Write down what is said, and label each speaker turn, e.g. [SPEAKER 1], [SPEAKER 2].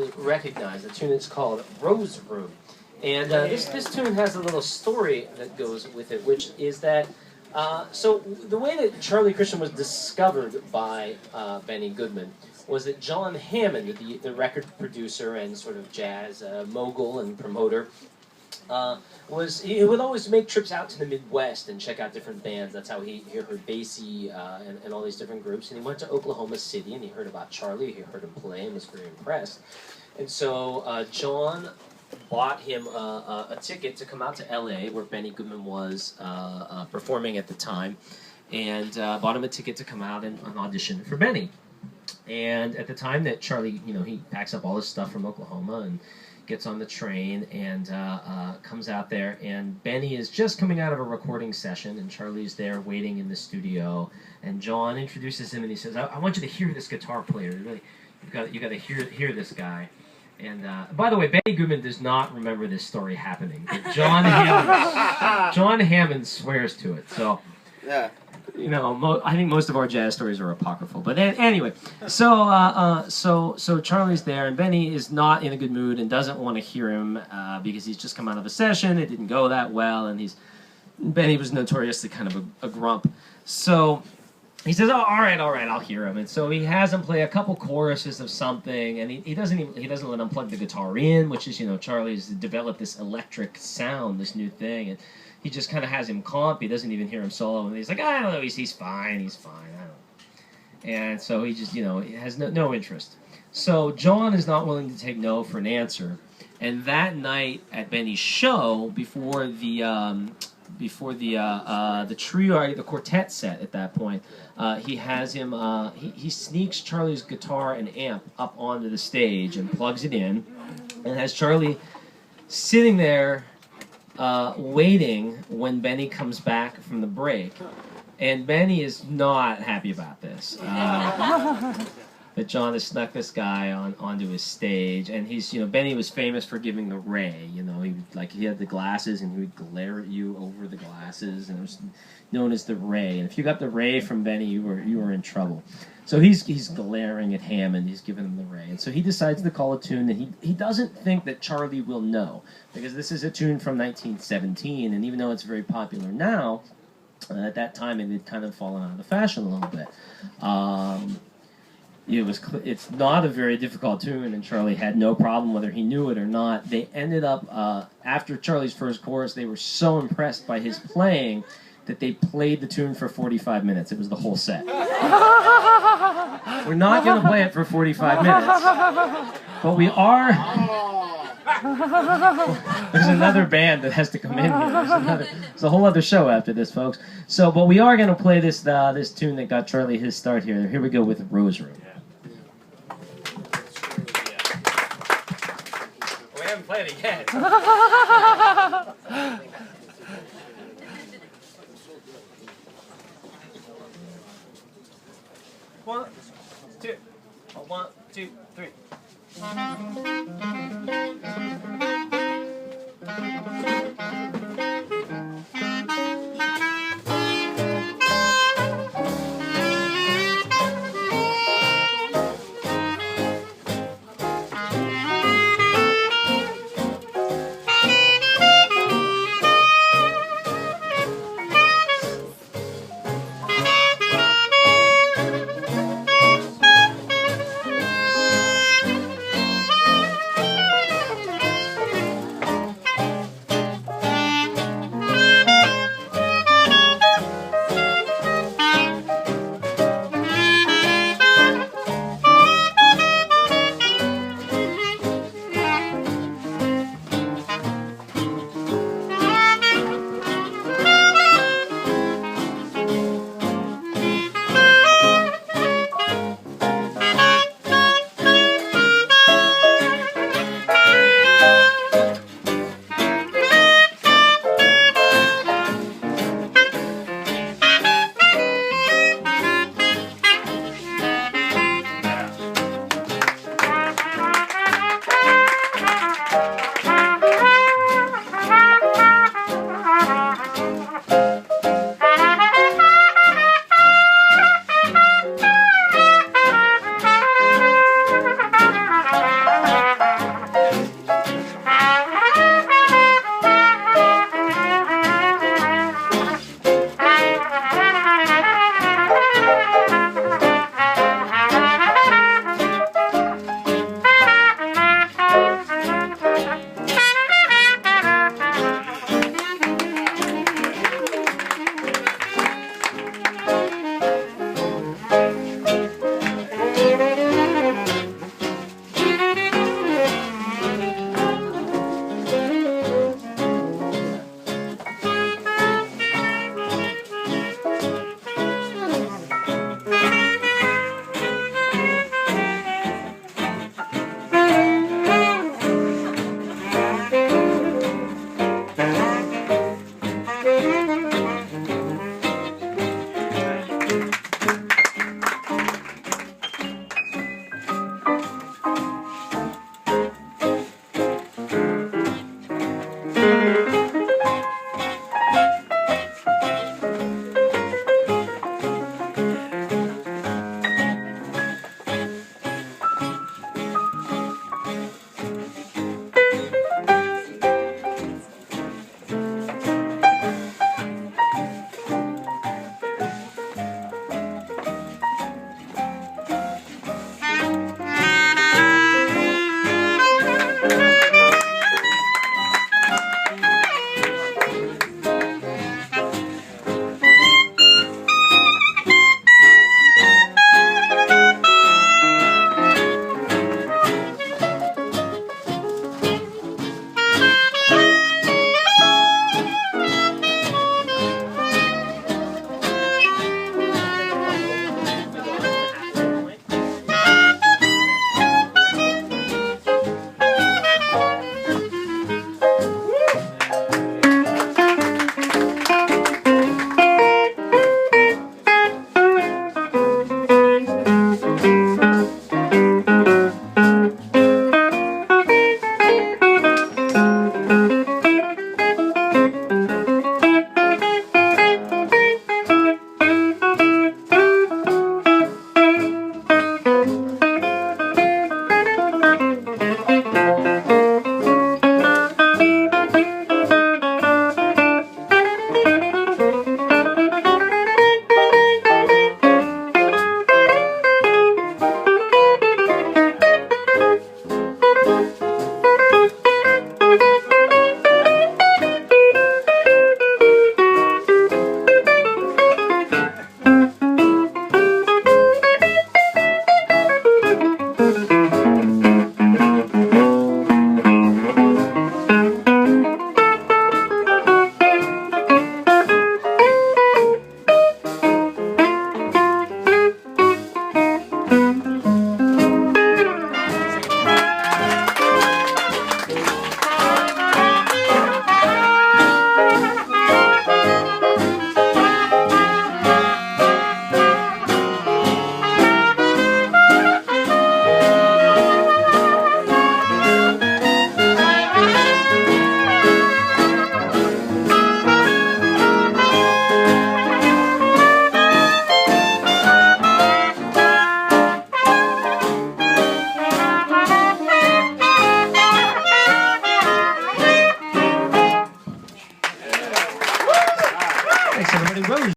[SPEAKER 1] probably recognize. The tune is called Rose Room. And this tune has a little story that goes with it, which is that, so the way that Charlie Christian was discovered by Benny Goodman was that John Hammond, the record producer and sort of jazz mogul and promoter, he would always make trips out to the Midwest and check out different bands. That's how he heard Basie and all these different groups. And he went to Oklahoma City and he heard about Charlie. He heard him play and was very impressed. And so John bought him a ticket to come out to L.A., where Benny Goodman was performing at the time, and bought him a ticket to come out and audition for Benny. And at the time that Charlie, he packs up all his stuff from Oklahoma and gets on the train and comes out there, and Benny is just coming out of a recording session, and Charlie's there waiting in the studio, and John introduces him and he says, I want you to hear this guitar player. Really, you got to hear this guy. And by the way, Benny Goodman does not remember this story happening, but John Hammond swears to it. So, yeah. I think most of our jazz stories are apocryphal. But anyway, so Charlie's there, and Benny is not in a good mood and doesn't want to hear him because he's just come out of a session. It didn't go that well, and Benny was notoriously kind of a grump. So he says, "Oh, all right, I'll hear him." And so he has him play a couple choruses of something, and he doesn't let him plug the guitar in, which is, Charlie's developed this electric sound, this new thing, and he just kind of has him comp. He doesn't even hear him solo, and he's like, I don't know, he's fine, I don't know. And so he just, he has no interest. So John is not willing to take no for an answer, and that night at Benny's show, before the trio, the quartet set at that point, he has him, he sneaks Charlie's guitar and amp up onto the stage and plugs it in, and has Charlie sitting there waiting when Benny comes back from the break. And Benny is not happy about this. That John has snuck this guy onto his stage, and Benny was famous for giving the ray. He had the glasses, and he would glare at you over the glasses, and it was known as the ray. And if you got the ray from Benny, you were in trouble. So he's glaring at Hammond. He's giving him the ray, and so he decides to call a tune that he doesn't think that Charlie will know, because this is a tune from 1917, and even though it's very popular now, at that time it had kind of fallen out of the fashion a little bit. It's not a very difficult tune, and Charlie had no problem whether he knew it or not. They ended up, after Charlie's first chorus, they were so impressed by his playing that they played the tune for 45 minutes. It was the whole set. We're not going to play it for 45 minutes, but we are... There's another band that has to come in here. There's a whole other show after this, folks. But we are going to play this tune that got Charlie his start here. Here we go with Rose Room. We haven't played it yet. One, two, 3.